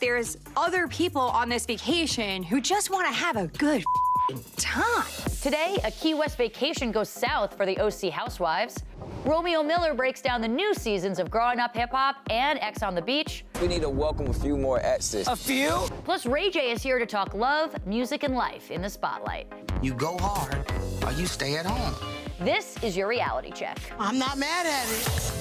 there's other people on this vacation who just want to have a good time. Today, a Key West vacation goes south for the OC Housewives. Romeo Miller breaks down the new seasons of Growing Up Hip Hop and X on the Beach. We need to welcome a few more exes. A few? Plus, Ray J is here to talk love, music, and life in the spotlight. You go hard or you stay at home. This is your reality check. I'm not mad at it.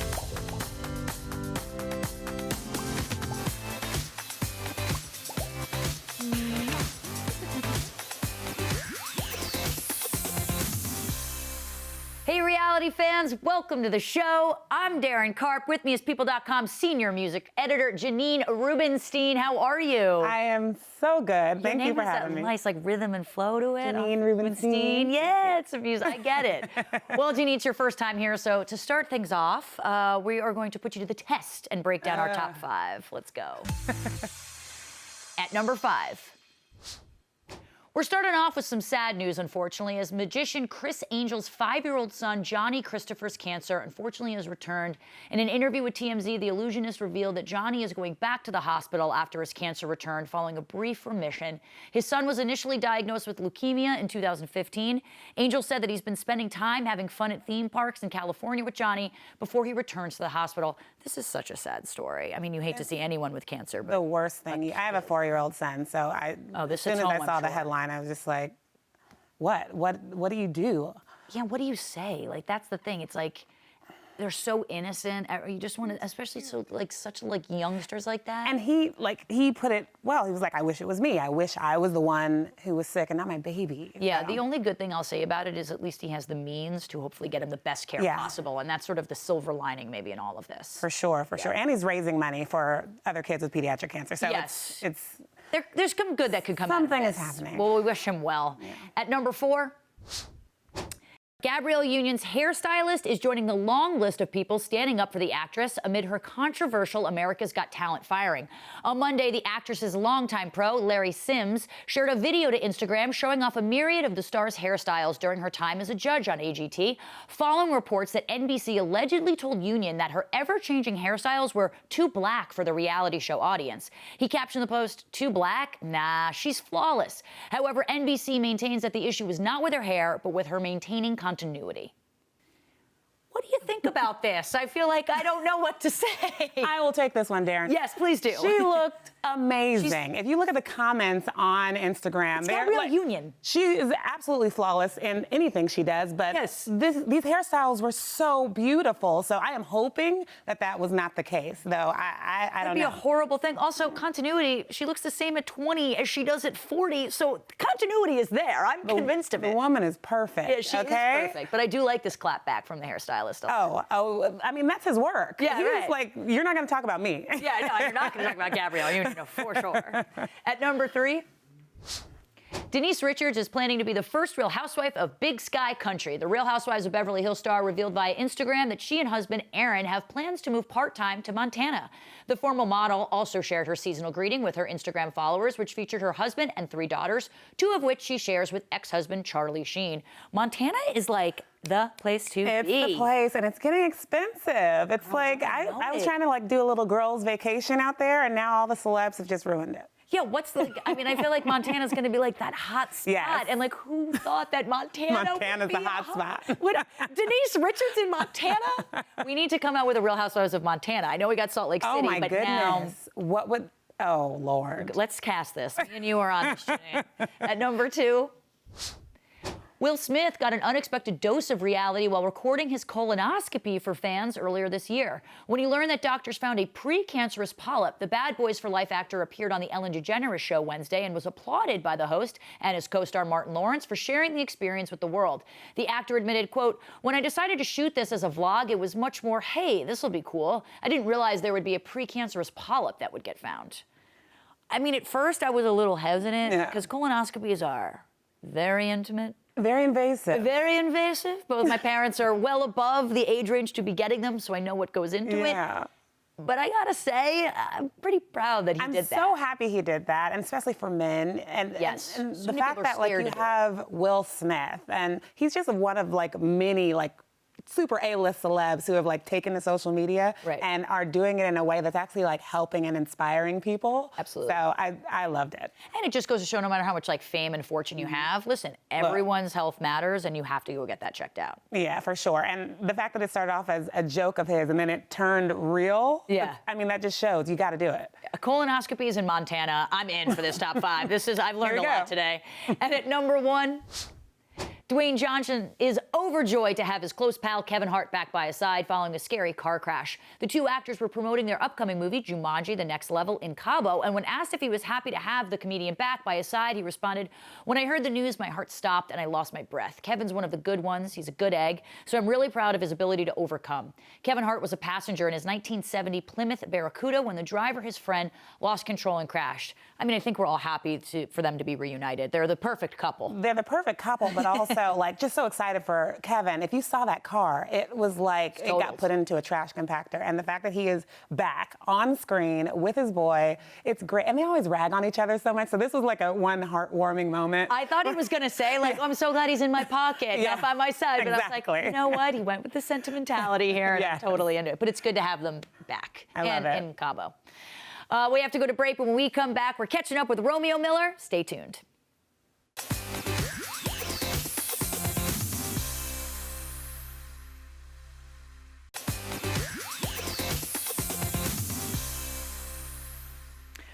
Hey, reality fans, welcome to the show. I'm Daryn Carp. With me is People.com senior music editor Janine Rubenstein. How are you? I am so good. Thank you for having me. Nice, like rhythm and flow to it. Janine Rubenstein. Yeah, it's a music. I get it. Well, Janine, it's your first time here, so to start things off, we are going to put you to the test and break down our top 5. Let's go. At number 5. We're starting off with some sad news, unfortunately, as magician Criss Angel's 5-year-old son, Johnny Christopher's cancer, unfortunately has returned. In an interview with TMZ, the illusionist revealed that Johnny is going back to the hospital after his cancer returned following a brief remission. His son was initially diagnosed with leukemia in 2015. Angel said that he's been spending time having fun at theme parks in California with Johnny before he returns to the hospital. This is such a sad story. I mean, you hate to see anyone with cancer. But the worst thing. I have a 4-year-old son, so as soon as I saw the headline, I was just like, what do you do? Yeah, what do you say? Like, that's the thing. It's like, they're so innocent. You just want to, especially such youngsters like that. And he put it well. He was like, I wish it was me. I wish I was the one who was sick and not my baby. Yeah, the only good thing I'll say about it is at least he has the means to hopefully get him the best care possible. And that's sort of the silver lining maybe in all of this. For sure. And he's raising money for other kids with pediatric cancer. So yes. it's there's some good that could come out of this. Something is happening. Well, we wish him well. Yeah. At number 4, Gabrielle Union's hairstylist is joining the long list of people standing up for the actress amid her controversial America's Got Talent firing. On Monday, the actress's longtime pro, Larry Sims, shared a video to Instagram showing off a myriad of the star's hairstyles during her time as a judge on AGT, following reports that NBC allegedly told Union that her ever-changing hairstyles were too black for the reality show audience. He captioned the post, "Too black? Nah, she's flawless." However, NBC maintains that the issue was not with her hair, but with her maintaining continuity. What do you think about this? I feel like I don't know what to say. I will take this one, Daryn. Yes, please do. She looked amazing. If you look at the comments on Instagram, they're Gabrielle Union. She is absolutely flawless in anything she does, but yes. These hairstyles were so beautiful. So I am hoping that was not the case, though. I don't know. That'd be a horrible thing. Also, continuity, she looks the same at 20 as she does at 40, so continuity is there. I'm convinced of it. The woman is perfect. Yeah, she is perfect. But I do like this clap back from the hairstylist. Oh, I mean, that's his work. Yeah, He's right. like, you're not going to talk about me. Yeah, no, you're not going to talk about Gabrielle Union, for sure. At number 3, Denise Richards is planning to be the first Real Housewife of Big Sky Country. The Real Housewives of Beverly Hills star revealed via Instagram that she and husband Aaron have plans to move part-time to Montana. The former model also shared her seasonal greeting with her Instagram followers, which featured her husband and 3 daughters, 2 of which she shares with ex-husband Charlie Sheen. Montana is like the place to be. It's the place, and it's getting expensive. It's I was trying to do a little girls' vacation out there, and now all the celebs have just ruined it. Yeah, I feel like Montana's going to be like that hot spot. Yes. And who thought that Montana's the hot spot. Denise Richards in Montana? We need to come out with a Real Housewives of Montana. I know we got Salt Lake City, oh my but goodness. now... What would... Oh, Lord. Let's cast this. Me and you are on this, Janine. At number 2... Will Smith got an unexpected dose of reality while recording his colonoscopy for fans earlier this year. When he learned that doctors found a precancerous polyp, the Bad Boys for Life actor appeared on the Ellen DeGeneres show Wednesday and was applauded by the host and his co-star Martin Lawrence for sharing the experience with the world. The actor admitted, quote, "When I decided to shoot this as a vlog, it was much more, hey, this will be cool. I didn't realize there would be a precancerous polyp that would get found." I mean, at first I was a little hesitant because colonoscopies are very intimate. Very invasive. Very invasive. Both my parents are well above the age range to be getting them, so I know what goes into it. But I gotta say, I'm pretty proud that he did that. I'm so happy he did that, and especially for men. And, yes. and the fact that you have Will Smith, and he's just one of many super A-list celebs who have like taken to social media and are doing it in a way that's actually like helping and inspiring people. Absolutely. So I loved it. And it just goes to show no matter how much like fame and fortune you have, listen, everyone's health matters and you have to go get that checked out. Yeah, for sure. And the fact that it started off as a joke of his and then it turned real. Yeah. I mean, that just shows you got to do it. Colonoscopies in Montana. I'm in for this top 5. I've learned a lot today. And at number 1, Dwayne Johnson is overjoyed to have his close pal Kevin Hart back by his side following a scary car crash. The two actors were promoting their upcoming movie, Jumanji: The Next Level, in Cabo, and when asked if he was happy to have the comedian back by his side, he responded, "When I heard the news, my heart stopped and I lost my breath. Kevin's one of the good ones. He's a good egg, so I'm really proud of his ability to overcome." Kevin Hart was a passenger in his 1970 Plymouth Barracuda when the driver, his friend, lost control and crashed. I mean, I think we're all happy for them to be reunited. They're the perfect couple. They're the perfect couple, but also like just so excited for Kevin. If you saw that car, it was like it got put into a trash compactor. And the fact that he is back on screen with his boy, it's great. And they always rag on each other so much. So this was like one heartwarming moment. I thought he was going to say, like, oh, I'm so glad he's in my pocket, not by my side. But I was like, you know what? He went with the sentimentality here, and I'm totally into it. But it's good to have them back in Cabo. We have to go to break, but when we come back, we're catching up with Romeo Miller. Stay tuned.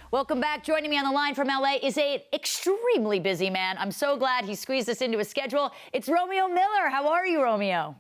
Welcome back. Joining me on the line from LA is an extremely busy man. I'm so glad he squeezed this into his schedule. It's Romeo Miller. How are you, Romeo?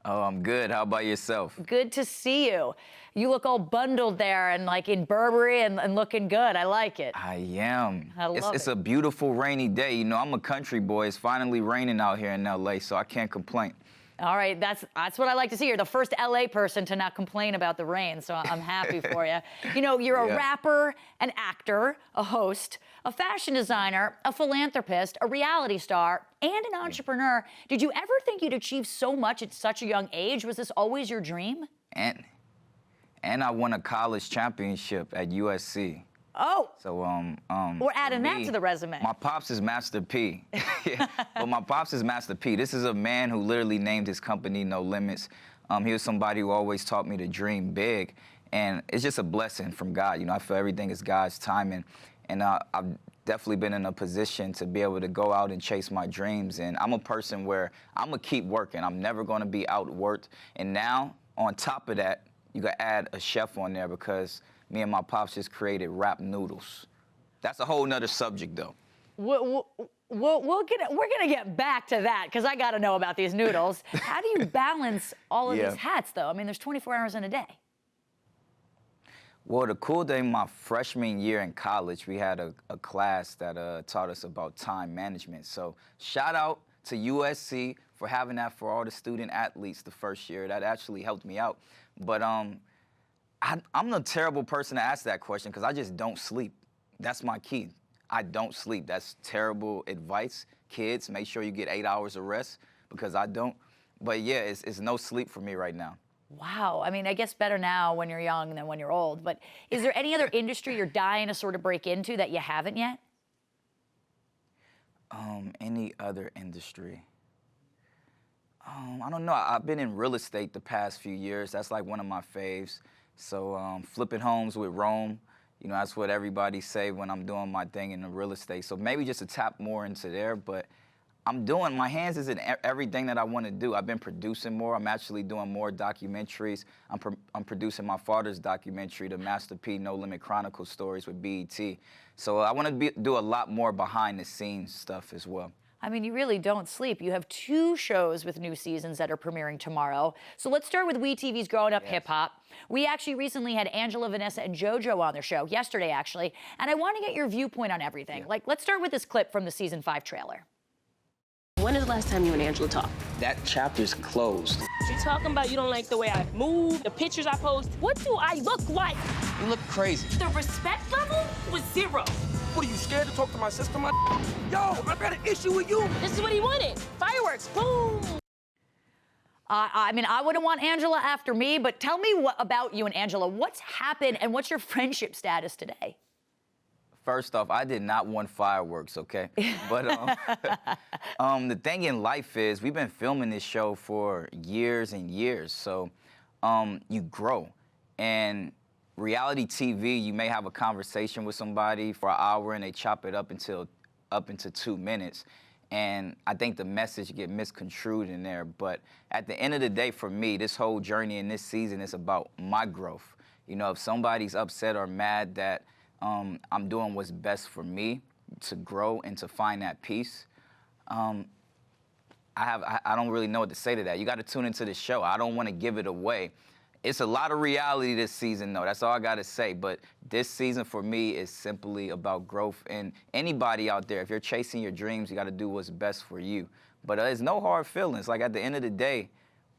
Oh, I'm good. How about yourself? Good to see you. You look all bundled there and like in Burberry and looking good. I like it. I am. I love It's a beautiful rainy day. You know, I'm a country boy. It's finally raining out here in LA, so I can't complain. All right, that's what I like to see. You're the first LA person to not complain about the rain, so I'm happy for you. You know, you're a rapper, an actor, a host, a fashion designer, a philanthropist, a reality star, and an entrepreneur. Did you ever think you'd achieve so much at such a young age? Was this always your dream? And I won a college championship at USC. Oh. So we're adding that to the resume. My pops is Master P. Yeah, but my pops is Master P. This is a man who literally named his company No Limits. He was somebody who always taught me to dream big, and it's just a blessing from God. You know, I feel everything is God's timing, and I've definitely been in a position to be able to go out and chase my dreams. And I'm a person where I'm gonna keep working. I'm never gonna be outworked. And now, on top of that, you gotta add a chef on there because me and my pops just created rap noodles. That's a whole nother subject, though. We're gonna get back to that because I got to know about these noodles. How do you balance all of these hats, though? I mean, there's 24 hours in a day. Well, the cool thing, my freshman year in college, we had a class that taught us about time management. So shout out to USC for having that for all the student athletes the first year. That actually helped me out. But I'm a terrible person to ask that question because I just don't sleep. That's my key. I don't sleep. That's terrible advice. Kids, make sure you get 8 hours of rest because I don't. But yeah, it's no sleep for me right now. Wow. I mean, I guess better now when you're young than when you're old. But is there any other industry you're dying to sort of break into that you haven't yet? Any other industry? I don't know. I've been in real estate the past few years. That's like one of my faves. So flipping homes with Rome, you know, that's what everybody say when I'm doing my thing in the real estate. So maybe just to tap more into there, but my hands is in everything that I want to do. I've been producing more. I'm actually doing more documentaries. I'm producing my father's documentary, the Master P No Limit Chronicle Stories with BET. So I want to do a lot more behind the scenes stuff as well. I mean, you really don't sleep. You have 2 shows with new seasons that are premiering tomorrow. So let's start with WeTV's Growing Up Hip Hop. We actually recently had Angela, Vanessa, and JoJo on their show, yesterday actually, and I want to get your viewpoint on everything. Like, let's start with this clip from the season 5 trailer. When is the last time you and Angela talked? That chapter's closed. You talking about you don't like the way I move, the pictures I post. What do I look like? You look crazy. The respect level was 0. What, are you scared to talk to my sister, my Yo, I got an issue with you. This is what he wanted. Fireworks, boom. I mean, I wouldn't want Angela after me, but tell me about you and Angela. What's happened and what's your friendship status today? First off, I did not want fireworks, okay? But the thing in life is we've been filming this show for years and years, so you grow. And reality TV, you may have a conversation with somebody for an hour and they chop it up into 2 minutes. And I think the message get misconstrued in there. But at the end of the day, for me, this whole journey in this season is about my growth. You know, if somebody's upset or mad that I'm doing what's best for me to grow and to find that peace, I don't really know what to say to that. You got to tune into the show. I don't want to give it away. It's a lot of reality this season, though. That's all I got to say. But this season for me is simply about growth. And anybody out there, if you're chasing your dreams, you got to do what's best for you. But there's no hard feelings. Like, at the end of the day,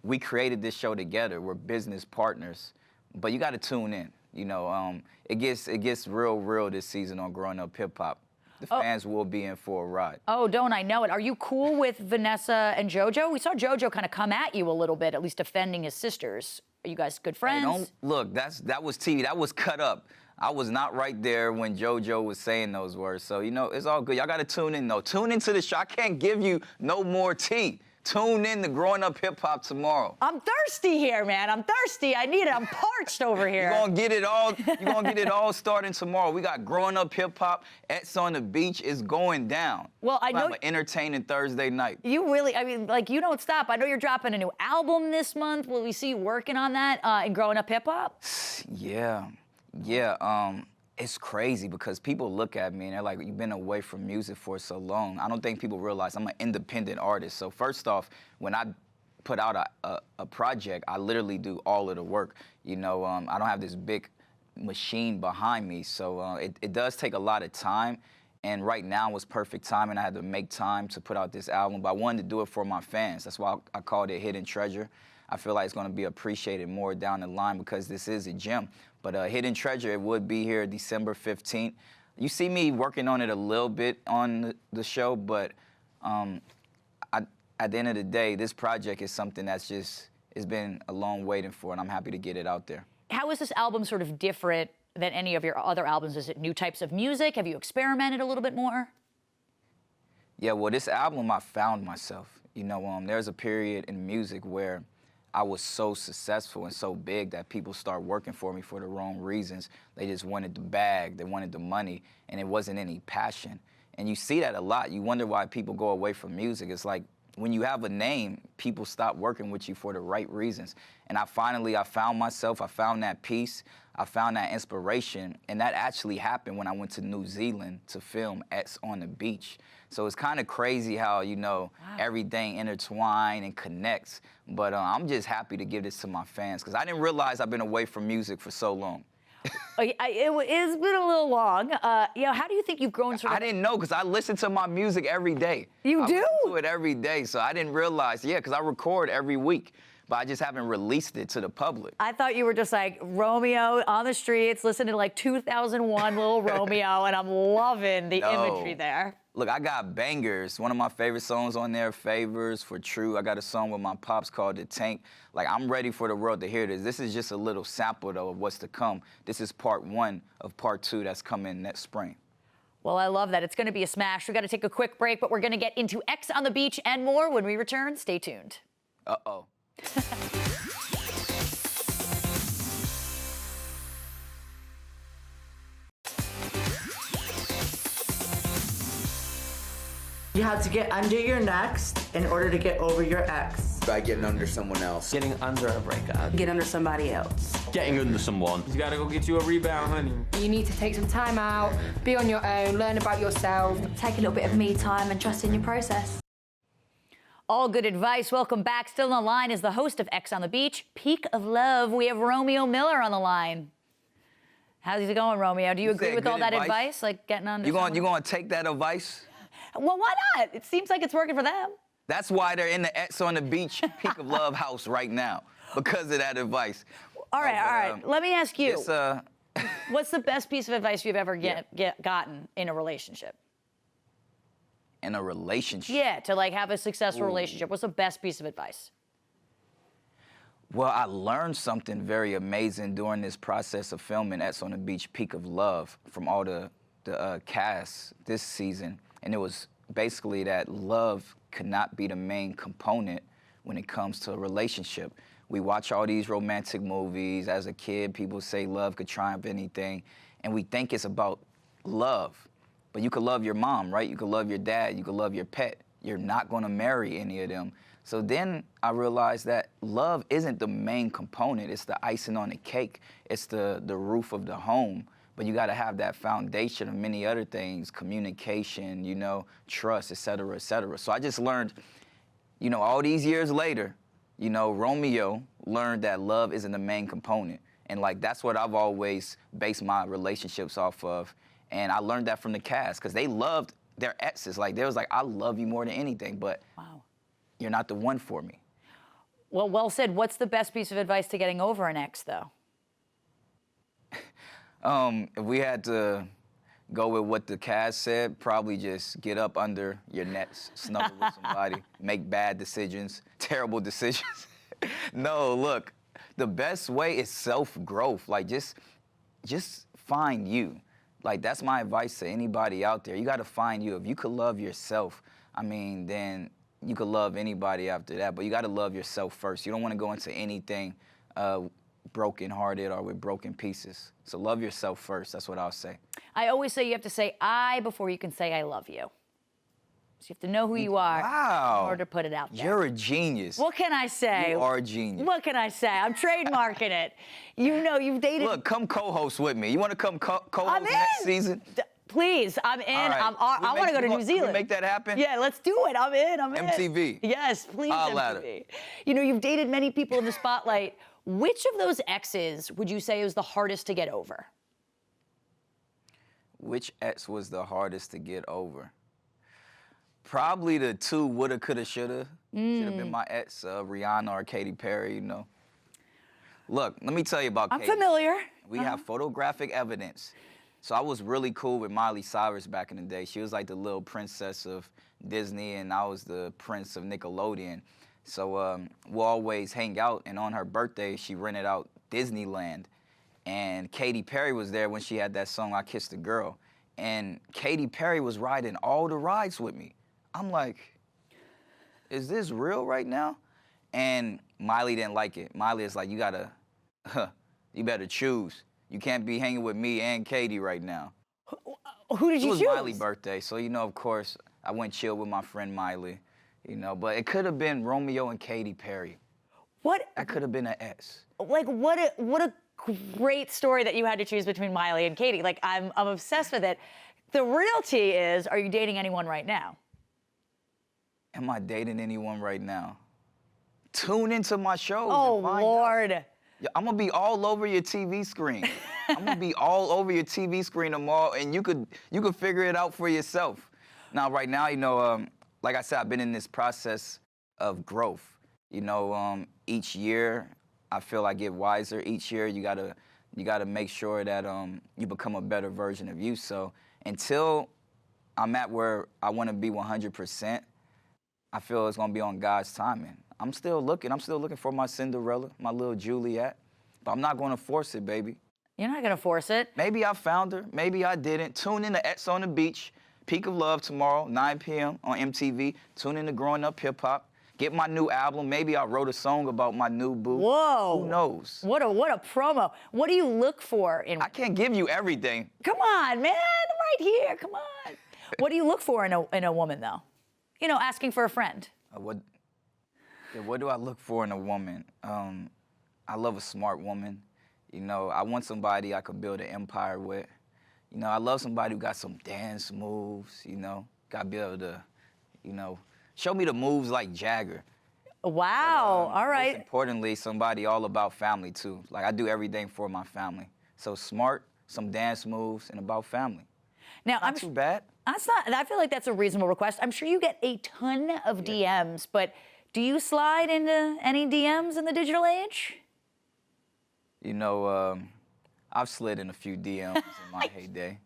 we created this show together. We're business partners. But you got to tune in. You know, it gets real this season on Growing Up Hip Hop. The fans will be in for a ride. Oh, don't I know it. Are you cool with Vanessa and JoJo? We saw JoJo kind of come at you a little bit, at least defending his sisters. Are you guys good friends? Hey, look, that was TV. That was cut up. I was not right there when JoJo was saying those words. So, you know, it's all good. Y'all got to tune in, though. Tune into the show. I can't give you no more tea. Tune in to Growing Up Hip Hop tomorrow. I'm thirsty here, man. I'm thirsty. I need it. I'm parched over here. You're gonna get it all starting tomorrow. We got Growing Up Hip Hop. X on the Beach is going down. Well, I know. Have an entertaining Thursday night. You really, I mean, like, you don't stop. I know you're dropping a new album this month. Will we see you working on that in Growing Up Hip Hop? Yeah. It's crazy because people look at me and they're like, you've been away from music for so long. I don't think people realize I'm an independent artist. So first off, when I put out a project, I literally do all of the work. You know, I don't have this big machine behind me. So it does take a lot of time. And right now was perfect timing. I had to make time to put out this album, but I wanted to do it for my fans. That's why I called it Hidden Treasure. I feel like it's going to be appreciated more down the line because this is a gem. But Hidden Treasure, it would be here December 15th. You see me working on it a little bit on the show, but at the end of the day, this project is something that's just, it's been a long waiting for, and I'm happy to get it out there. How is this album sort of different than any of your other albums? Is it new types of music? Have you experimented a little bit more? Yeah, well, this album, I found myself. You know, there's a period in music where I was so successful and so big that people start working for me for the wrong reasons. They just wanted the bag, they wanted the money, and it wasn't any passion. And you see that a lot. You wonder why people go away from music. It's like when you have a name, people stop working with you for the right reasons. And I found myself, I found that peace, I found that inspiration, and that actually happened when I went to New Zealand to film X on the Beach. So it's kind of crazy how, you know, everything intertwines and connects. But I'm just happy to give this to my fans because I didn't realize I've been away from music for so long. It's been a little long. You know, how do you think you've grown? I didn't know because I listen to my music every day. You do? I listen to it every day, so I didn't realize. Yeah, because I record every week, but I just haven't released it to the public. I thought you were just like Romeo on the streets, listening to like 2001 Little Romeo, and I'm loving the imagery there. Look, I got bangers. One of my favorite songs on there, Favors for True. I got a song with my pops called The Tank. Like, I'm ready for the world to hear this. This is just a little sample, though, of what's to come. This is part 1 of part 2 that's coming next spring. Well, I love that. It's going to be a smash. We got to take a quick break, but we're going to get into X on the Beach and more when we return. Stay tuned. Uh-oh. You have to get under your next in order to get over your ex. By getting under someone else. Getting under a breakup. Get under somebody else. Getting under someone. You gotta go get you a rebound, honey. You need to take some time out, be on your own, learn about yourself. Take a little bit of me time and trust in your process. All good advice. Welcome back. Still on the line is the host of X on the Beach, Peak of Love. We have Romeo Miller on the line. How's it going, Romeo? Do you agree with all that advice? Like getting under You gonna take that advice? Well, why not? It seems like it's working for them. That's why they're in the X on the Beach Peak of Love house right now, because of that advice. All right. Let me ask you, this, what's the best piece of advice you've ever gotten in a relationship? In a relationship? Yeah, to like have a successful relationship. What's the best piece of advice? Well, I learned something very amazing during this process of filming X on the Beach Peak of Love from all the the cast this season, and it was basically that love could not be the main component when it comes to a relationship. We watch all these romantic movies. As a kid, people say love could triumph anything, and we think it's about love. But you could love your mom, right? You could love your dad. You could love your pet. You're not going to marry any of them. So then I realized that love isn't the main component. It's the icing on the cake. It's the roof of the home. But you got to have that foundation of many other things, communication, you know, trust, et cetera, et cetera. So I just learned, you know, all these years later, you know, Romeo learned that love isn't the main component. And, like, that's what I've always based my relationships off of. And I learned that from the cast because they loved their exes. Like, they was like, I love you more than anything, but you're not the one for me. Well said. What's the best piece of advice to getting over an ex, though? If we had to go with what the cast said, probably just get up under your nets, snuggle with somebody, make bad decisions, terrible decisions. No, look, the best way is self-growth. Like, just find you. Like, that's my advice to anybody out there. You got to find you. If you could love yourself, I mean, then you could love anybody after that. But you got to love yourself first. You don't want to go into anything broken-hearted or with broken pieces. So love yourself first. That's what I'll say. I always say you have to say I before you can say I love you. So you have to know who you are in order to put it out there. You're a genius. What can I say? You are a genius. What can I say? I'm trademarking it. You know, you've dated... Look, come co-host with me. You want to come co-host next season? Please, I'm in. Right. I want to go to New Zealand. Can we make that happen? Yeah, let's do it. I'm in. MTV. Yes, please, MTV. You know, you've dated many people in the spotlight. Which of those exes would you say was the hardest to get over? Which ex was the hardest to get over? Probably the two woulda, coulda, shoulda. Should have been my ex, Rihanna or Katy Perry, you know. Look, let me tell you about Katy. I'm familiar. We have photographic evidence. So I was really cool with Miley Cyrus back in the day. She was like the little princess of Disney, and I was the prince of Nickelodeon. So we'll always hang out, and on her birthday, she rented out Disneyland. And Katy Perry was there when she had that song, I Kissed a Girl. And Katy Perry was riding all the rides with me. I'm like, is this real right now? And Miley didn't like it. Miley is like, you better choose. You can't be hanging with me and Katy right now. Who did you choose? It was Miley's birthday, so, you know, of course, I went chill with my friend Miley, you know, but it could have been Romeo and Katy Perry. What? That could have been an ex. Like, what a great story that you had to choose between Miley and Katy. Like, I'm obsessed with it. The real tea is, are you dating anyone right now? Am I dating anyone right now? Tune into my shows. Oh, and find Lord. Out. I'm going to be all over your TV screen. I'm going to be all over your TV screen tomorrow, and you could figure it out for yourself. Now, right now, you know, like I said, I've been in this process of growth. You know, each year, I feel I get wiser. Each year, you gotta make sure that you become a better version of you. So until I'm at where I want to be 100%, I feel it's gonna be on God's timing. I'm still looking for my Cinderella, my little Juliet, but I'm not gonna force it, baby. You're not gonna force it. Maybe I found her, maybe I didn't. Tune in to X on the Beach, Peak of Love tomorrow, 9 p.m. on MTV. Tune in to Growing Up Hip Hop. Get my new album. Maybe I wrote a song about my new boo. Whoa. Who knows? What a promo. What do you look for in... I can't give you everything. Come on, man. I'm right here. Come on. What do you look for in a woman, though? You know, asking for a friend. What do I look for in a woman? I love a smart woman. You know, I want somebody I could build an empire with. You know, I love somebody who got some dance moves, you know. Got to be able to, you know, show me the moves like Jagger. Wow, all right. Most importantly, somebody all about family, too. Like, I do everything for my family. So smart, some dance moves, and about family. Now, Not too bad. That's not, I feel like that's a reasonable request. I'm sure you get a ton of DMs, but do you slide into any DMs in the digital age? You know, I've slid in a few DMs in my heyday.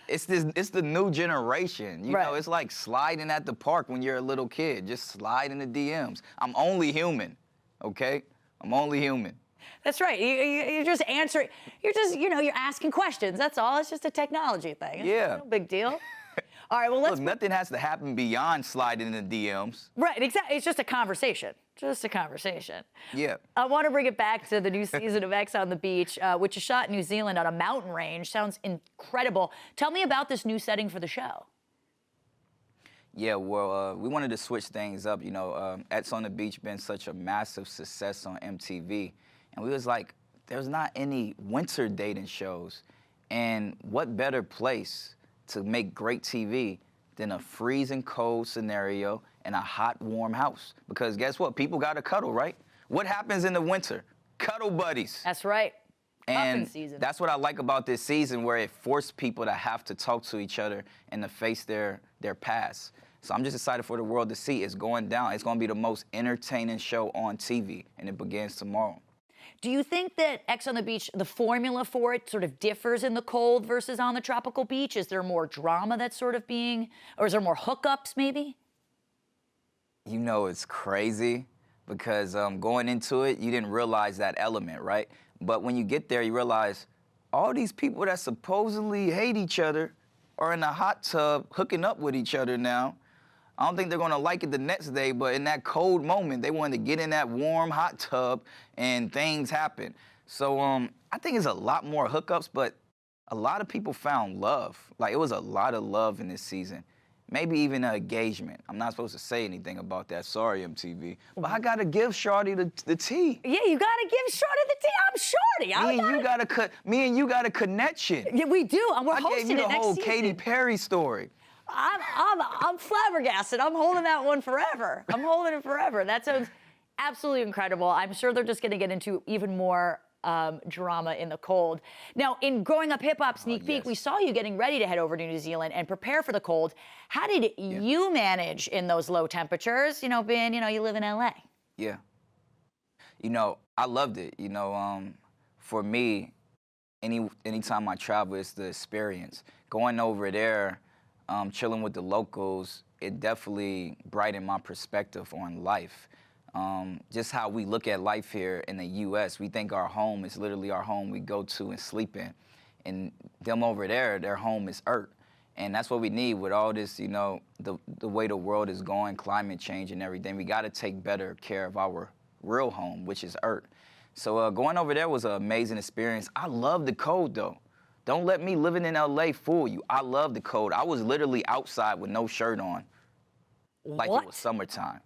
It's the new generation. You know, it's like sliding at the park when you're a little kid. Just slide in the DMs. I'm only human, okay? I'm only human. That's right. You're just answering. You're just, you're asking questions. That's all. It's just a technology thing. Yeah. No big deal. All right, well, Look, nothing has to happen beyond sliding in the DMs. Right, exactly. It's just a conversation. Just a conversation. Yeah. I want to bring it back to the new season of X on the Beach, which is shot in New Zealand on a mountain range. Sounds incredible. Tell me about this new setting for the show. Yeah, well, we wanted to switch things up. X on the Beach been such a massive success on MTV. And we was like, there's not any winter dating shows. And what better place to make great TV than a freezing cold scenario and a hot, warm house? Because guess what? People got to cuddle, right? What happens in the winter? Cuddle buddies. That's right. And season. That's what I like about this season, where it forced people to have to talk to each other and to face their past. So I'm just excited for the world to see. It's going down. It's going to be the most entertaining show on TV, and it begins tomorrow. Do you think that X on the Beach, the formula for it sort of differs in the cold versus on the tropical beach? Is there more drama that's sort of being, or is there more hookups maybe? It's crazy because going into it, you didn't realize that element, right? But when you get there, you realize all these people that supposedly hate each other are in a hot tub hooking up with each other now. I don't think they're gonna like it the next day, but in that cold moment, they wanted to get in that warm, hot tub and things happen. So I think it's a lot more hookups, but a lot of people found love. Like, it was a lot of love in this season. Maybe even an engagement. I'm not supposed to say anything about that. Sorry, MTV. But I gotta give Shorty the tea. Yeah, you gotta give Shorty the tea. I'm Shorty. Me and you got a connection. Yeah, we do. And we're hosting I gave you the it next whole season. Katy Perry story. I'm flabbergasted. I'm holding that one forever. I'm holding it forever. That sounds absolutely incredible. I'm sure they're just going to get into even more drama in the cold. Now, in Growing Up Hip Hop Sneak Peek, we saw you getting ready to head over to New Zealand and prepare for the cold. How did you manage in those low temperatures, being, you live in LA? Yeah. I loved it. For me, anytime I travel, it's the experience. Going over there, chilling with the locals, it definitely brightened my perspective on life. Just how we look at life here in the U.S. We think our home is literally our home we go to and sleep in. And them over there, their home is Earth. And that's what we need with all this, the way the world is going, climate change and everything. We got to take better care of our real home, which is Earth. So going over there was an amazing experience. I love the cold, though. Don't let me living in LA fool you. I love the cold. I was literally outside with no shirt on. Like it was summertime.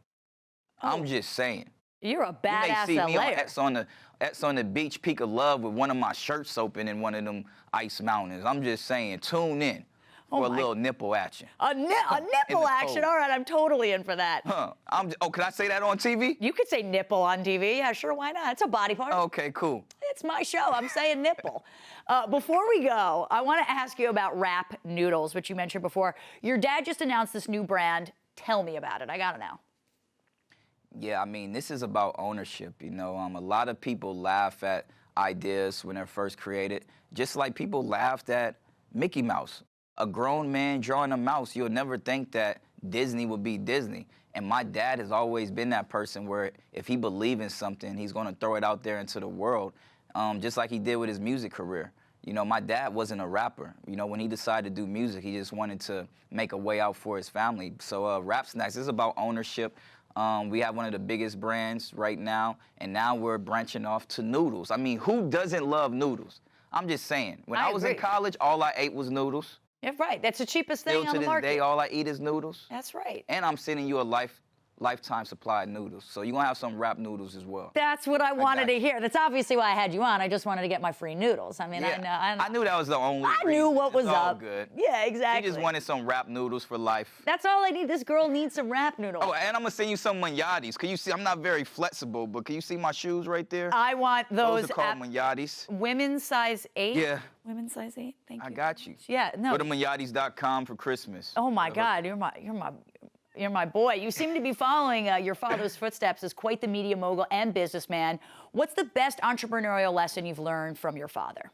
I'm just saying. You're a badass You may see me LAer. on X on the Beach, Peak of Love, with one of my shirts open in one of them ice mountains. I'm just saying, tune in for a little nipple action. A nipple action? All right, I'm totally in for that. Huh. Can I say that on TV? You could say nipple on TV. Yeah, sure, why not? It's a body part. Okay, cool. It's my show. I'm saying nipple. Before we go, I want to ask you about Rap Noodles, which you mentioned before. Your dad just announced this new brand. Tell me about it. I got to know. Yeah, this is about ownership. A lot of people laugh at ideas when they're first created, just like people laughed at Mickey Mouse. A grown man drawing a mouse, you'll never think that Disney would be Disney. And my dad has always been that person where if he believes in something, he's going to throw it out there into the world, just like he did with his music career. My dad wasn't a rapper. When he decided to do music, he just wanted to make a way out for his family. So Rap Snacks is about ownership. We have one of the biggest brands right now, and now we're branching off to noodles. Who doesn't love noodles? I'm just saying. When I was in college, all I ate was noodles. Yeah, right. That's the cheapest thing on the market. Still to this day, all I eat is noodles. That's right. And I'm sending you a lifetime supply of noodles. So you're going to have some Rap noodles as well. That's what I wanted to hear. That's obviously why I had you on. I just wanted to get my free noodles. I knew that was the only reason. I knew what was it's all up. Good. Yeah, exactly. You just wanted some Rap noodles for life. That's all I need. This girl needs some Rap noodles. Oh, and I'm going to send you some manyatis. Can you see? I'm not very flexible, but can you see my shoes right there? I want those. Those are called manyatis. Women's size 8? Yeah. Women's size 8? Thank you. I got you. Yeah, no. Go to manyatis.com for Christmas. Oh, my God. You're my boy. You seem to be following your father's footsteps as quite the media mogul and businessman. What's the best entrepreneurial lesson you've learned from your father?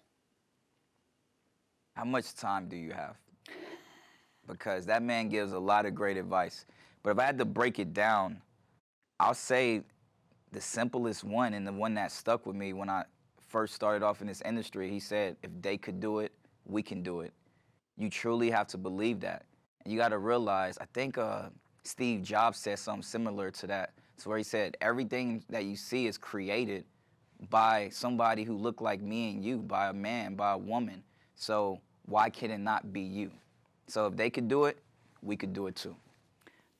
How much time do you have? Because that man gives a lot of great advice. But if I had to break it down, I'll say the simplest one and the one that stuck with me when I first started off in this industry, he said, if they could do it, we can do it. You truly have to believe that. And you got to realize, I think Steve Jobs said something similar to that. It's where he said, everything that you see is created by somebody who looked like me and you, by a man, by a woman. So why can it not be you? So if they could do it, we could do it too.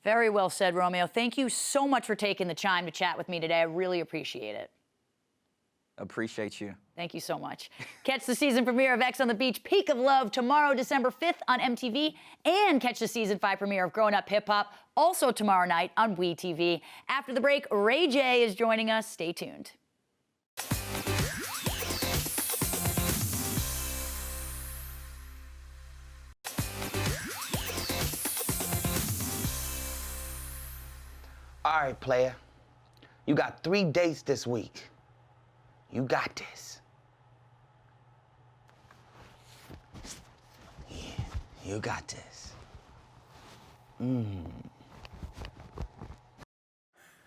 Very well said, Romeo. Thank you so much for taking the time to chat with me today. I really appreciate it. Appreciate you. Thank you so much. Catch the season premiere of X on the Beach, Peak of Love, tomorrow, December 5th on MTV. And catch the season 5 premiere of Growing Up Hip Hop, also tomorrow night on WeTV. After the break, Ray J is joining us. Stay tuned. All right, player. You got 3 dates this week. You got this. Yeah, you got this.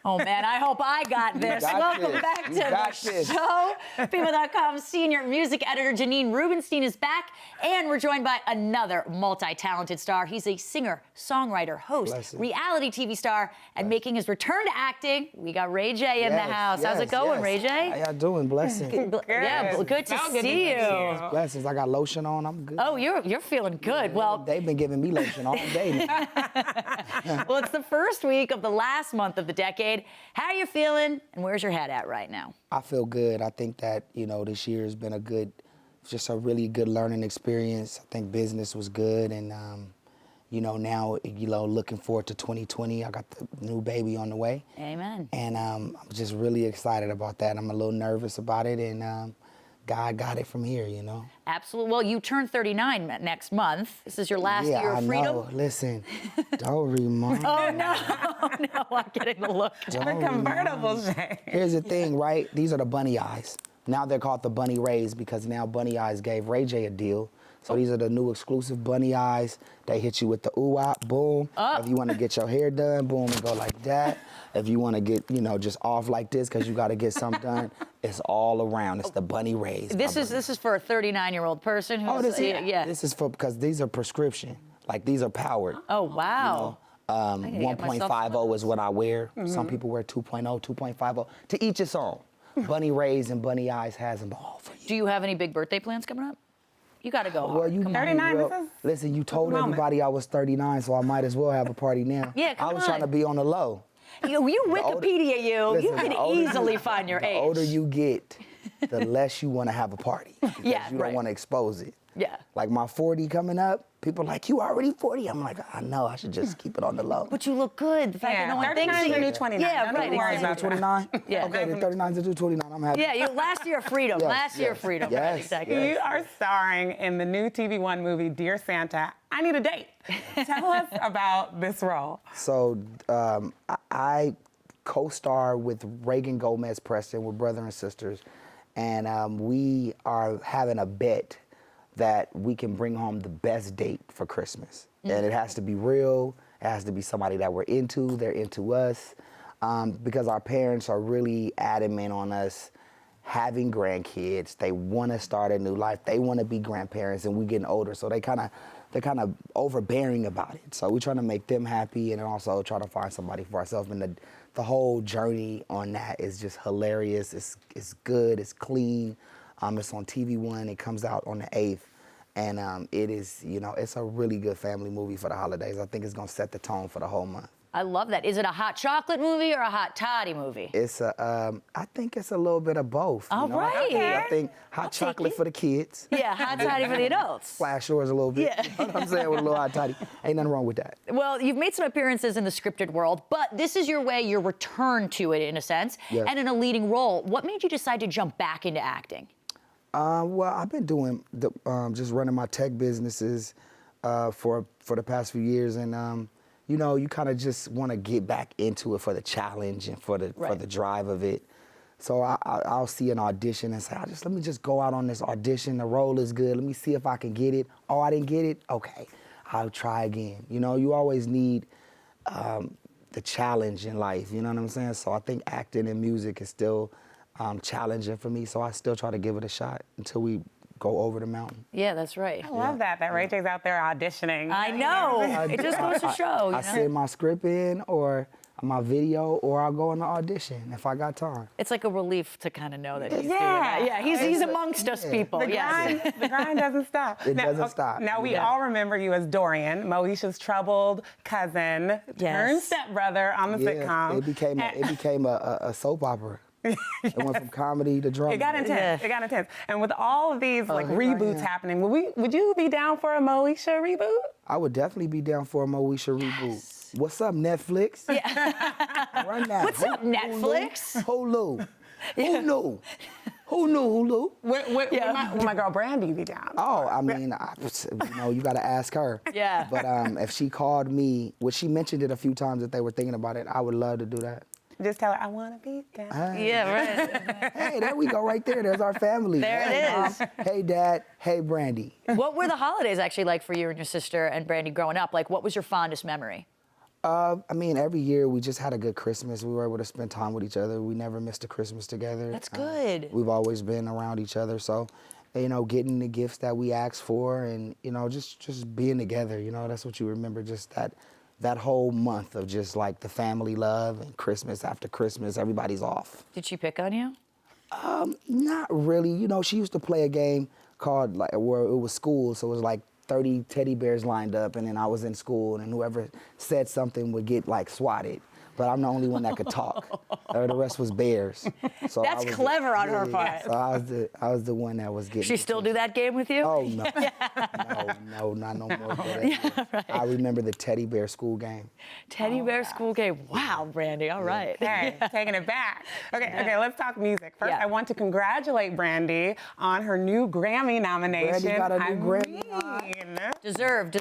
Oh, man, I hope I got this. Welcome back to the show. People.com senior music editor Janine Rubenstein is back, and we're joined by another multi-talented star. He's a singer, songwriter, host, reality TV star, and making his return to acting. We got Ray J in the house. How's it going, Ray J? How y'all doing? Blessings. Yeah, good to see you. Blessings. I got lotion on. I'm good. Oh, you're feeling good. Well, they've been giving me lotion all day now. Well, it's the first week of the last month of the decade. How are you feeling, and where's your head at right now? I feel good. I think that, this year has been just a really good learning experience. I think business was good, and, now, looking forward to 2020. I got the new baby on the way. Amen. And I'm just really excited about that. I'm a little nervous about it, and God got it from here, Absolutely. Well, you turn 39 next month. This is your last year of freedom. Yeah, I know. Listen, don't remind me. Oh, no, I'm getting the look. The convertible shade. Here's the thing, right? These are the bunny eyes. Now they're called the bunny rays because now Bunny Eyes gave Ray J a deal. So these are the new exclusive bunny eyes. They hit you with the ooh-wop, boom. If you want to get your hair done, boom, and go like that. If you want to get, just off like this because you got to get something done, it's all around. It's the bunny rays. This is for a 39-year-old person who's this is for because these are prescription. Like these are powered. Oh wow. 1.50 is what I wear. Some people wear 2.0, 2.50. To each its own. Bunny Rays and Bunny Eyes has them all for you. Do you have any big birthday plans coming up? You got to go. Well, you 39. Listen, you told everybody I was 39, so I might as well have a party now. Yeah, come on. I was trying to be on the low. You Wikipedia you can easily find your age. The older you get, the less you want to have a party. Yeah, you don't want to expose it. Yeah. Like my 40 coming up, people are like, you already 40? I'm like, I know, I should just keep it on the low. But you look good. The fact that no one thinks 39 is the new 29. Yeah, right. Don't worry about 29? Yeah. Okay, the 39 is the new 29. I'm happy. Yeah, last year of freedom. Yes, last year of freedom. Yes, Right, exactly. yes. You are starring in the new TV One movie, Dear Santa, I Need a Date. Tell us about this role. So I co-star with Reagan Gomez Preston. We're brother and sisters. And we are having a bet that we can bring home the best date for Christmas. And it has to be real. It has to be somebody that we're into. They're into us. Because our parents are really adamant on us having grandkids. They want to start a new life. They want to be grandparents, and we're getting older. So they're kind of overbearing about it. So we're trying to make them happy and also try to find somebody for ourselves. And the whole journey on that is just hilarious. It's good. It's clean. It's on TV One. It comes out on the 8th. And it is, it's a really good family movie for the holidays. I think it's going to set the tone for the whole month. I love that. Is it a hot chocolate movie or a hot toddy movie? It's I think it's a little bit of both. All right. Okay. I think hot chocolate for the kids. Yeah, hot toddy for the adults. Flash yours a little bit. Yeah. You know what I'm saying? With a little hot toddy. Ain't nothing wrong with that. Well, you've made some appearances in the scripted world, but this is your return to it in a sense, and in a leading role. What made you decide to jump back into acting? Well, I've been doing just running my tech businesses for the past few years, and you kind of just want to get back into it for the challenge and for the drive of it. So I'll see an audition and say, let me just go out on this audition. The role is good. Let me see if I can get it. Oh, I didn't get it. Okay, I'll try again. You always need the challenge in life. You know what I'm saying? So I think acting and music is still challenging for me. So I still try to give it a shot until we go over the mountain. Yeah, that's right. I love that Ray J's out there auditioning. I know. It just goes to show. I send my script in or my video, or I'll go on the audition if I got time. It's like a relief to kind of know that he's doing that. Yeah, he's amongst us people. The grind doesn't stop. It doesn't stop. Now, we all remember you as Dorian, Moesha's troubled cousin, turned stepbrother on the sitcom. It became a soap opera. It went from comedy to drama. It got intense. It got intense. And with all of these reboots happening, would you be down for a Moesha reboot? I would definitely be down for a Moesha reboot. What's up, Netflix? Yeah. Run that. What's up, Netflix? Hulu. Who knew? Who knew Hulu? Would my girl Brandy be down? Oh, I mean, you got to ask her. Yeah. But if she called me, she mentioned it a few times that they were thinking about it, I would love to do that. Just tell her, I want to be down. Yeah, right. Hey, there we go right there. There's our family. There it is. Hey, Dad. Hey, Brandy. What were the holidays actually like for you and your sister and Brandy growing up? Like, what was your fondest memory? I mean, every year we just had a good Christmas. We were able to spend time with each other. We never missed a Christmas together. That's good. We've always been around each other. So, getting the gifts that we asked for and, just being together, that's what you remember, just that whole month of just like the family love and Christmas after Christmas, everybody's off. Did she pick on you? Not really. She used to play a game called where it was school, so it was like 30 teddy bears lined up, and then I was in school, and whoever said something would get swatted. But I'm the only one that could talk. The rest was bears. So that's clever on her part. So I was the one that was getting. She still do that game with you? Oh no, no, not no more. Right. I remember the teddy bear school game. Teddy bear school game. Wow, Brandy. All right. Okay, taking it back. Okay, let's talk music. First, I want to congratulate Brandy on her new Grammy nomination. Brandy got a new Grammy. Deserved.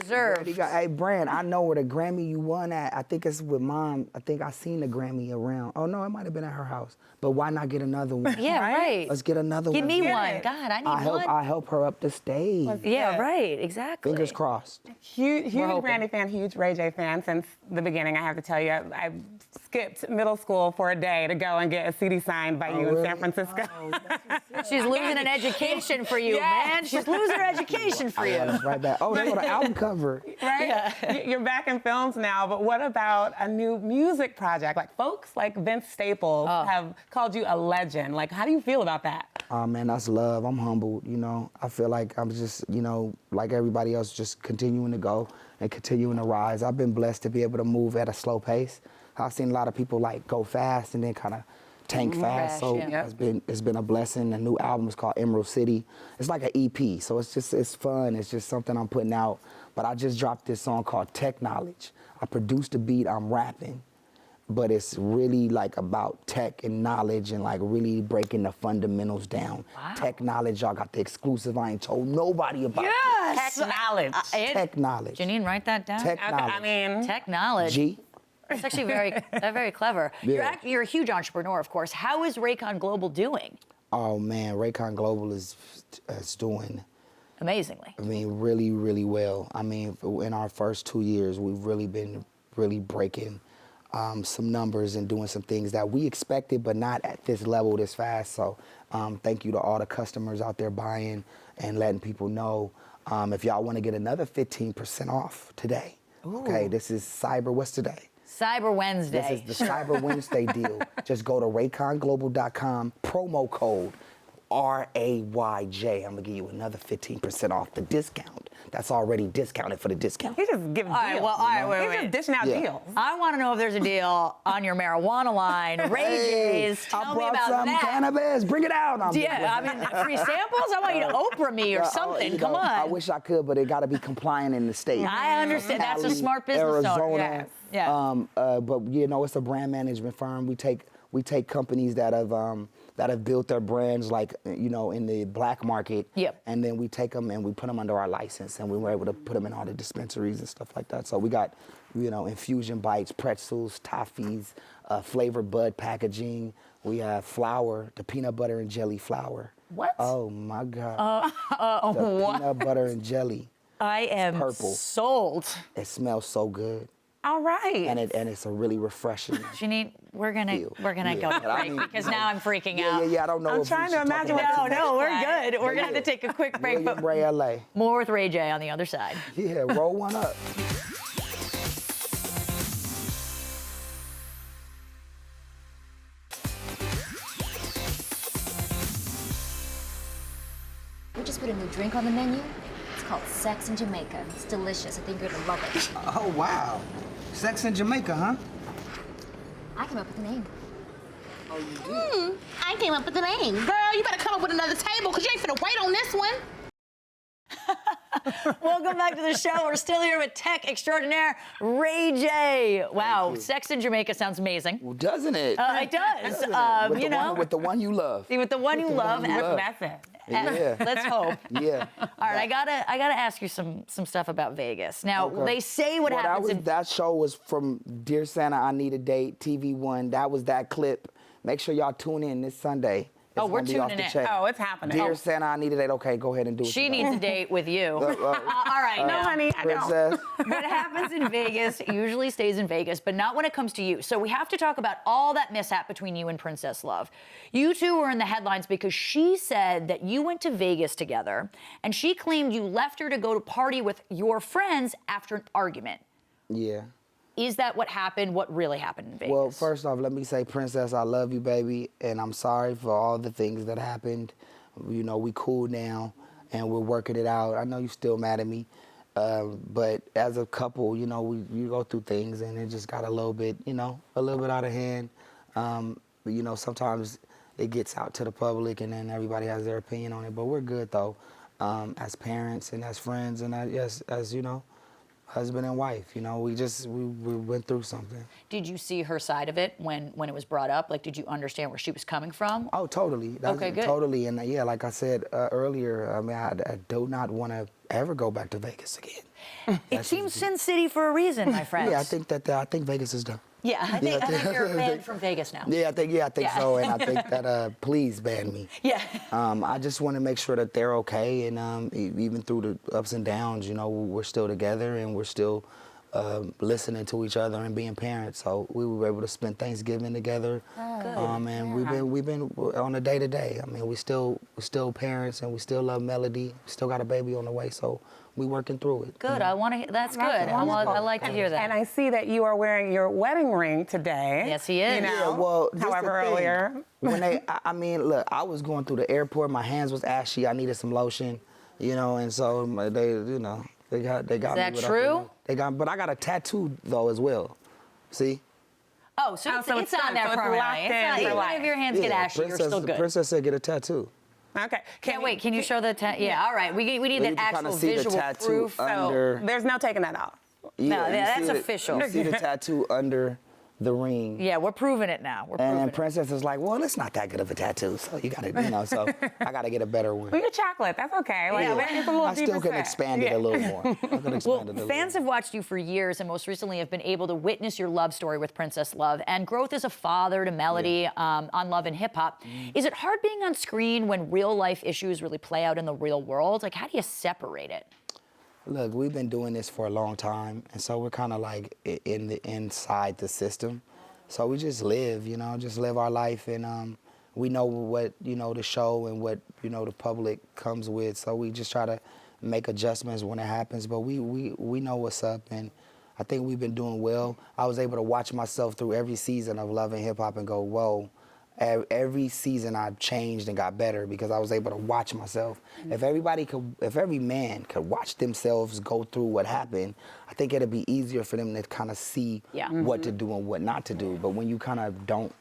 Hey, Brand, I know where the Grammy you won at. I think it's with Mom. I think I seen the Grammy around. Oh no, it might have been at her house. But why not get another one? Yeah, right. Let's get another Give one. me one. God, I need one. I help her up the stage. Yeah, right. Exactly. Fingers crossed. Huge Brandy fan, huge Ray J fan since the beginning. I have to tell you, I skipped middle school for a day to go and get a CD signed by you in San Francisco. She's losing an education for you, man. She's losing her education for you. That's right back. Oh, they got an album cover. Right? Yeah. You're back in films now, but what about a new music project? Like folks like Vince Staples have called you a legend. Like, how do you feel about that? Oh man, that's love. I'm humbled, I feel like I'm just, like everybody else, just continuing to go and continuing to rise. I've been blessed to be able to move at a slow pace. I've seen a lot of people go fast and then kind of tank fast. So it's been a blessing. The new album is called Emerald City. It's like an EP, so it's fun. It's just something I'm putting out. But I just dropped this song called Tech Knowledge. I produced the beat, I'm rapping, but it's really about tech and knowledge and really breaking the fundamentals down. Wow. Tech Knowledge, y'all got the exclusive. I ain't told nobody about it. Yes! Tech Knowledge. Tech Knowledge. Janine, write that down. Tech Knowledge. I mean, Tech Knowledge. G. It's actually very clever. Yeah. You're a huge entrepreneur, of course. How is Raycon Global doing? Oh man, Raycon Global is doing amazingly. I mean, really, really well. I mean, in our first 2 years, we've really been breaking some numbers and doing some things that we expected, but not at this level this fast. So thank you to all the customers out there buying and letting people know. If y'all want to get another 15% off today. Ooh. Okay, this is what's today? Cyber Wednesday. This is the Cyber Wednesday deal. Just go to rayconglobal.com, promo code RAYJ. I'm gonna give you another 15% off the discount. That's already discounted for the discount. He's just giving deals. Wait. He's just dishing out deals. I want to know if there's a deal on your marijuana line. Ray J's, tell me about some that. cannabis. Bring it out. Free samples? I want you to Oprah me or something. Come on. I wish I could, but it got to be compliant in the state. I understand. That's a smart business Arizona. owner. Yeah. But it's a brand management firm. We take companies that have built their brands in the black market. Yep. And then we take them and we put them under our license, and we were able to put them in all the dispensaries and stuff like that. So we got infusion bites, pretzels, toffees, flavored bud packaging. We have flour, the peanut butter and jelly flour. What? Oh my God. The what? Peanut butter and jelly. I am purple. sold. It smells so good. All right. And it's a really refreshing. Janine, we're gonna go to break because now I'm freaking out. Yeah, I don't know. I'm trying to imagine what. No, we're good. We're gonna have to take a quick break. William Ray LA. More with Ray J on the other side. Yeah, roll one up. We just put a new drink on the menu. It's called Sex in Jamaica. It's delicious. I think you're gonna love it. Oh, wow. Sex in Jamaica, huh? I came up with the name. Oh, you did? I came up with the name. Girl, you better come up with another table because you ain't finna wait on this one. Welcome back to the show. We're still here with tech extraordinaire Ray J. Wow, Sex in Jamaica sounds amazing. Well, doesn't it? It does. With the one you love. With the one you love. That's it. Yeah. Let's hope. Yeah. All right, I gotta ask you some stuff about Vegas. Now they say what happens. That show was from Dear Santa, I Need a Date, TV One. That was that clip. Make sure y'all tune in this Sunday. We're tuning in. Oh, it's happening. Dear Santa, I need a date. Okay, go ahead and do it. She needs a date with you. All right. No, honey, I Princess. What happens in Vegas usually stays in Vegas, but not when it comes to you. So we have to talk about all that mishap between you and Princess Love. You two were in the headlines because she said that you went to Vegas together, and she claimed you left her to go to party with your friends after an argument. Yeah. Is that what happened? What really happened in Vegas? Well, first off, let me say, Princess, I love you, baby, and I'm sorry for all the things that happened. You know, we cool now, and we're working it out. I know you're still mad at me, but as a couple, you know, we go through things, and it just got a little bit out of hand. You know, sometimes it gets out to the public, and then everybody has their opinion on it. But we're good, though, as parents and as friends, and as you know, husband and wife. You know, we went through something. Did you see her side of it when it was brought up? Like, did you understand where she was coming from? Oh, totally. Okay, good. Totally, and yeah, like I said earlier, I mean, I do not want to ever go back to Vegas again. It seems Sin City for a reason, my friends. Yeah, I think Vegas is done. Yeah, I think you're banned from Vegas now. Yeah, I think so, and I think that please ban me. Yeah. I just want to make sure that they're okay, and even through the ups and downs, you know, we're still together and we're still listening to each other and being parents. So we were able to spend Thanksgiving together. Good. And we've been on a day to day. I mean, we're still parents and we still love Melody. Still got a baby on the way, so we working through it. Good. That's good. I like to hear that. And I see that you are wearing your wedding ring today. Yes, he is. You know, yeah, well, however earlier. When I mean, look, I was going through the airport. My hands was ashy. I needed some lotion, you know, and so they got Is me. that true? But I got a tattoo though as well. See? Oh, so it's on there so it's permanently. locked in for Even life. if your hands get ashy, you're still good. Princess said get a tattoo. Okay. Can you show the tattoo? Yeah, all right. We need that actual visual proof. Under, so there's no taking that off. Yeah, no, that's official. You see the tattoo under the ring. Yeah, we're proving it now. And Princess is like, well, it's not that good of a tattoo, so you gotta, so I gotta get a better one. Well, you're chocolate. That's okay. Like, it's a little I still can expand it a little more. Fans have watched you for years and most recently have been able to witness your love story with Princess Love and growth as a father to Melody on Love and Hip Hop. Is it hard being on screen when real life issues really play out in the real world? Like, how do you separate it? Look, we've been doing this for a long time, and so we're kind of like inside the system. So we just live, just live our life, and we know what, the show and what, the public comes with. So we just try to make adjustments when it happens, but we know what's up, and I think we've been doing well. I was able to watch myself through every season of Love and Hip Hop and go, whoa. Every season I changed and got better because I was able to watch myself. If every man could watch themselves go through what happened, I think it'd be easier for them to kind of see what to do and what not to do. But when you kind of don't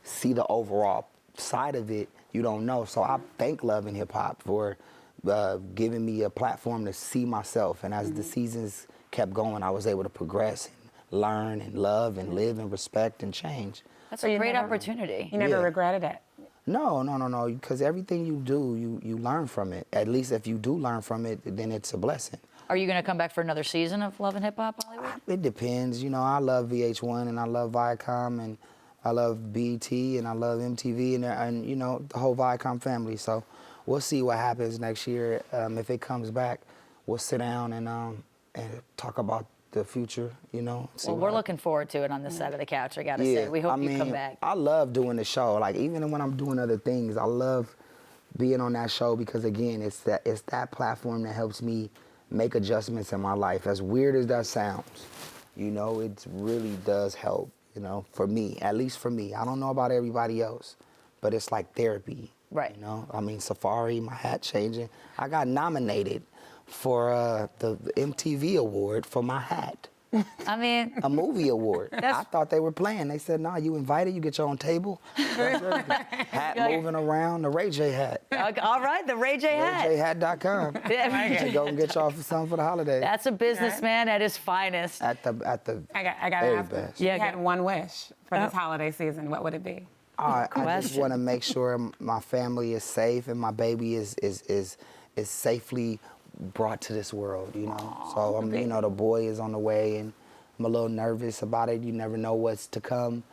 see the overall side of it, you don't know. So I thank Love and Hip Hop for giving me a platform to see myself. And as the seasons kept going, I was able to progress and learn and love and live and respect and change. That's a great opportunity. You never regretted it? No, because everything you do, you learn from it. At least if you do learn from it, then it's a blessing. Are you going to come back for another season of Love and Hip Hop Hollywood? It depends. I love VH1 and I love Viacom and I love BET and I love MTV and the whole Viacom family. So we'll see what happens next year. If it comes back, we'll sit down and talk about the future, you know. Well, we're looking forward to it on this side of the couch, I gotta say. We hope you come back. I love doing the show. Like, even when I'm doing other things, I love being on that show because, again, it's that platform that helps me make adjustments in my life. As weird as that sounds, you know, it really does help, you know, for me, at least for me. I don't know about everybody else, but it's like therapy. Right. You know, I mean, Safari, my hat changing. I got nominated for the MTV award for my hat. I mean, a movie award. I thought they were playing. They said, "Nah, you invited. You get your own table." Hat moving around. The Ray J hat. All right, the Ray J hat. RayJHat.com. To go and get y'all something for the holidays. That's a businessman at his finest. I gotta ask you. You had one wish for this holiday season. What would it be? I just want to make sure my family is safe and my baby is safely brought to this world, you know. So you know, the boy is on the way, and I'm a little nervous about it. You never know what's to come,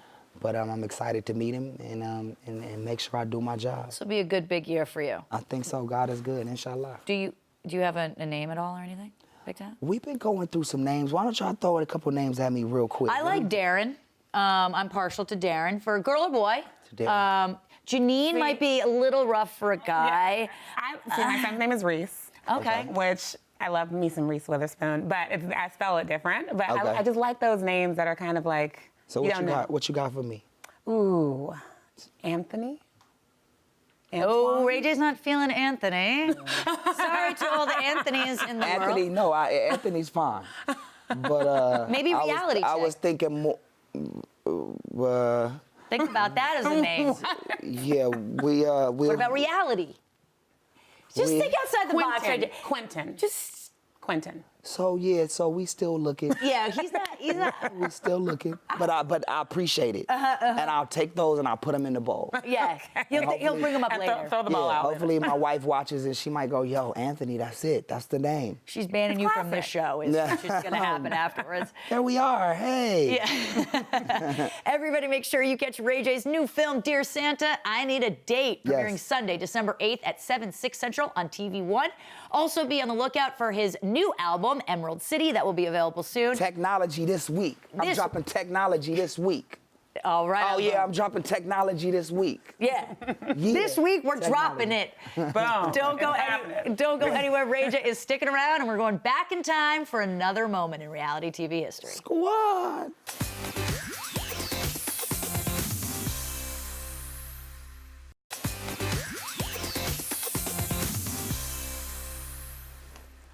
but I'm excited to meet him and make sure I do my job. This will be a good big year for you. I think so. God is good, inshallah. Do you have a name at all or anything? Big time? We've been going through some names. Why don't y'all throw a couple names at me real quick? I like Daryn. I'm partial to Daryn for a girl or boy. Janine might be a little rough for a guy. My son's name is Reese. Okay. Which I love me some Reese Witherspoon, but I spell it different. But I just like those names that are kind of like. So what you got for me? Ooh, Anthony. Oh, Ray J's not feeling Anthony. Sorry to all the Anthonys in the Anthony, world. no, Anthony's fine. But maybe reality check. I was thinking more. Think about that as a name. Yeah, What about reality? Just think outside the box. Quentin. Just Quentin. So we still looking. Yeah, he's not. We're still looking, but I appreciate it, and I'll take those and I'll put them in the bowl. Yeah, he'll bring them up later. Throw them all out. Hopefully my wife watches and she might go, "Yo, Anthony, that's it. That's the name." She's banning you from this show. Is just gonna happen afterwards. There we are. Hey. Yeah. Everybody, make sure you catch Ray J's new film, Dear Santa, I Need a Date, premiering Sunday, December 8th at 7/6 Central on TV1. Also, be on the lookout for his new album, Emerald City, that will be available soon. Technology this week. I'm dropping Technology this week. All right. Oh, yeah, I'm dropping Technology this week. Yeah. This week, we're dropping it. Boom. Don't go anywhere. Ray J is sticking around, and we're going back in time for another moment in reality TV history. Squad.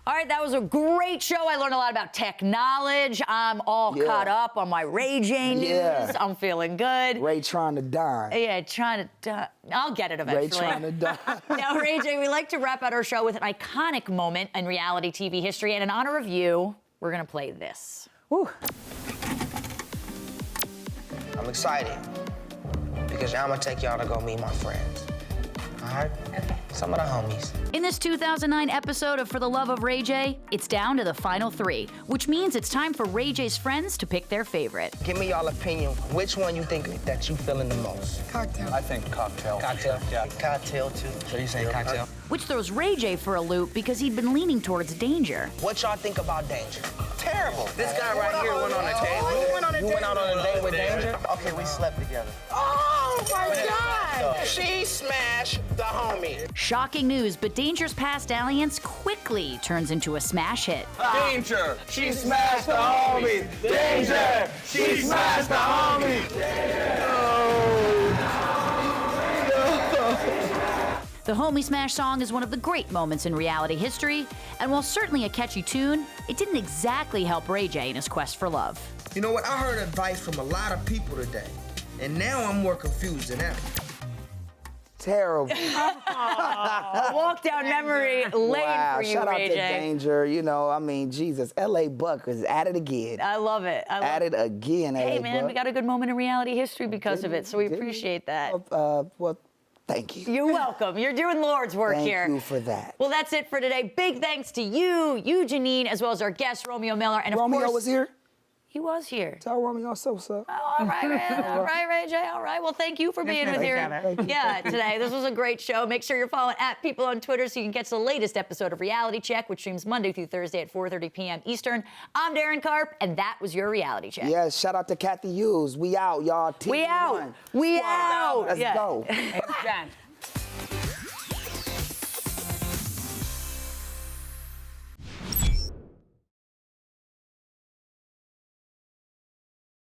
All right, that was a great show. I learned a lot about technology. I'm all caught up on my Ray J news. Yeah. I'm feeling good. Ray trying to dine. Yeah, trying to dine. I'll get it eventually. Ray trying to dine. Now, Ray J, we like to wrap out our show with an iconic moment in reality TV history. And in honor of you, we're going to play this. Woo. I'm excited because now I'm going to take y'all to go meet my friends. All right? Some of the homies. In this 2009 episode of For the Love of Ray J, it's down to the final 3, which means it's time for Ray J's friends to pick their favorite. Give me y'all opinion. Which one you think that you feeling the most? Cocktail. I think cocktail. Cocktail? Yeah. Cocktail, too. So you saying cocktail? Which throws Ray J for a loop because he'd been leaning towards danger. What y'all think about danger? Terrible. This guy right here went on a date. You went out on a date with danger? Okay, we slept together. Oh, my God. She smashed the homie. Shocking news, but Danger's past dalliance quickly turns into a smash hit. Danger! She smashed the homie! Danger! She smashed the homie! The Homie Smash song is one of the great moments in reality history, and while certainly a catchy tune, it didn't exactly help Ray J in his quest for love. You know what? I heard advice from a lot of people today, and now I'm more confused than ever. Terrible. Walk down memory lane for you, shout Ray out to J. Danger. You know, I mean, Jesus, L.A. Buck is at it again. I love it. At it again, Hey, L.A. man, Buck. we got a good moment in reality history because of it, so we appreciate that. Well, thank you. You're welcome. You're doing Lord's work here. Thank you for that. Well, that's it for today. Big thanks to you, Janine, as well as our guest, Romeo Miller. And of Romeo course, was here? He was here. Tell Romeo what's up. Oh, all right, man. All right, Ray J. All right. Well, thank you for being with here. Yeah, today. This was a great show. Make sure you're following @People on Twitter so you can catch the latest episode of Reality Check, which streams Monday through Thursday at 4:30 p.m. Eastern. I'm Daryn Carp, and that was your Reality Check. Yes, shout out to Kathy Hughes. We out, y'all. We out. We out. Let's go. It's done.